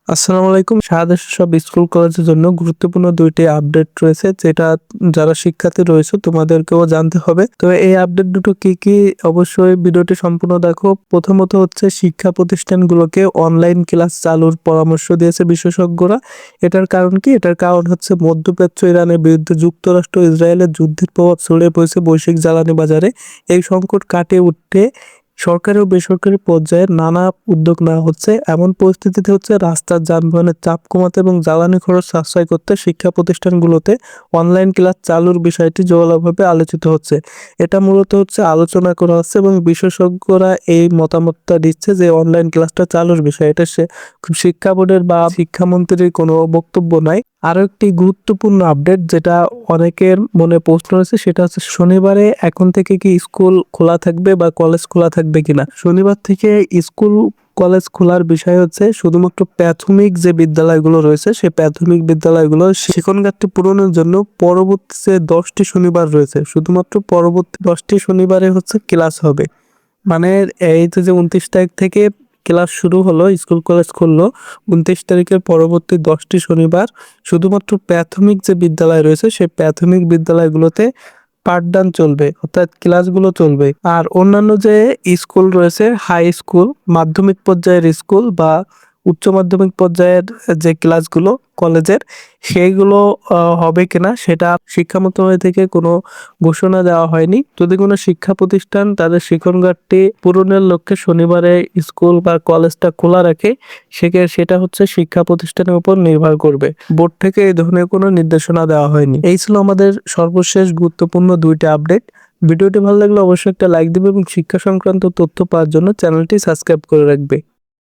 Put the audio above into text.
আসসালামু আলাইকুম। সারা দেশের সব স্কুল কলেজের জন্য গুরুত্বপূর্ণ ২টি আপডেট রয়েছে, যেটা যারা শিক্ষার্থী রয়েছে তোমাদেরকেও জানতে হবে। তো এই আপডেট দুটো কি কি, অবশ্যই ভিডিওটি সম্পূর্ণ দেখো। প্রথমত হচ্ছে শিক্ষা প্রতিষ্ঠানগুলোকে অনলাইন ক্লাস চালুর পরামর্শ দিয়েছে বিশেষজ্ঞরা। এটার কারণ কি? এটার কারণ হচ্ছে মধ্যপ্রাচ্য ইরানের বিরুদ্ধে যুক্তরাষ্ট্র ইসরায়েলের যুদ্ধের প্রভাব ছড়িয়ে পড়েছে বৈশ্বিক জ্বালানি বাজারে। এই সংকট কাটিয়ে উঠতে সরকারি ও বেসরকারি পর্যায়ে নানা উদ্যোগ নেওয়া হচ্ছে। এমন পরিস্থিতিতে হচ্ছে রাস্তার যানবাহনের চাপ কমাতে এবং জ্বালানি খরচ সাশ্রয় করতে শিক্ষা প্রতিষ্ঠানগুলোতে অনলাইন ক্লাস চালুর বিষয়টি জোরালোভাবে আলোচিত হচ্ছে। এটা মূলত হচ্ছে আলোচনা করা হচ্ছে এবং বিশেষজ্ঞরা এই মতামতটা দিচ্ছে যে অনলাইন ক্লাসটা চালুর বিষয় এটা শিক্ষা বোর্ডের বা শিক্ষামন্ত্রীর কোনো বক্তব্য নাই। আরো একটি গুরুত্বপূর্ণ আপডেট যেটা অনেকের মনে প্রশ্ন রয়েছে, সেটা হচ্ছে শনিবারে এখন থেকে কি স্কুল খোলা থাকবে বা কলেজ খোলা থাকবে কিনা। শনিবার থেকে স্কুল কলেজ খোলার বিষয় হচ্ছে শুধুমাত্র প্রাথমিক যে বিদ্যালয়গুলো রয়েছে সেই প্রাথমিক বিদ্যালয়গুলো শিক্ষণ ঘাটতি পূরণের জন্য পরবর্তী যে 10টি শনিবার রয়েছে, শুধুমাত্র পরবর্তী 10টি শনিবারে হচ্ছে ক্লাস হবে। মানে এই তো যে 29 তারিখ থেকে ক্লাস শুরু হলো, স্কুল কলেজ খুললো, 29 তারিখের পরবর্তী 10টি শনিবার শুধুমাত্র প্রাথমিক যে বিদ্যালয় রয়েছে সেই প্রাথমিক বিদ্যালয়গুলোতে পাঠদান চলবে, অর্থাৎ ক্লাসগুলো চলবে। আর অন্যান্য যে স্কুল রয়েছে, হাই স্কুল, মাধ্যমিক পর্যায়ের স্কুল বা উচ্চ মাধ্যমিক পর্যায়ের যে ক্লাসগুলো কলেজের, সেইগুলো হবে কিনা সেটা শিক্ষা মন্ত্রণালয় থেকে কোনো ঘোষণা দেওয়া হয়নি। যদি কোনো শিক্ষা প্রতিষ্ঠান তাদের শিক্ষণ ঘাটতি পূরণের লক্ষ্যে শনিবারে স্কুল বা কলেজটা খোলা রাখে, সেটা হচ্ছে শিক্ষা প্রতিষ্ঠানের উপর নির্ভর করবে। বোর্ড থেকে এই ধরনের কোনো নির্দেশনা দেওয়া হয়নি। এই ছিল আমাদের সর্বশেষ গুরুত্বপূর্ণ 2টি আপডেট। ভিডিওটি ভালো লাগলে অবশ্যই একটা লাইক দিবে এবং শিক্ষা সংক্রান্ত তথ্য পাওয়ার জন্য চ্যানেলটি সাবস্ক্রাইব করে রাখবে।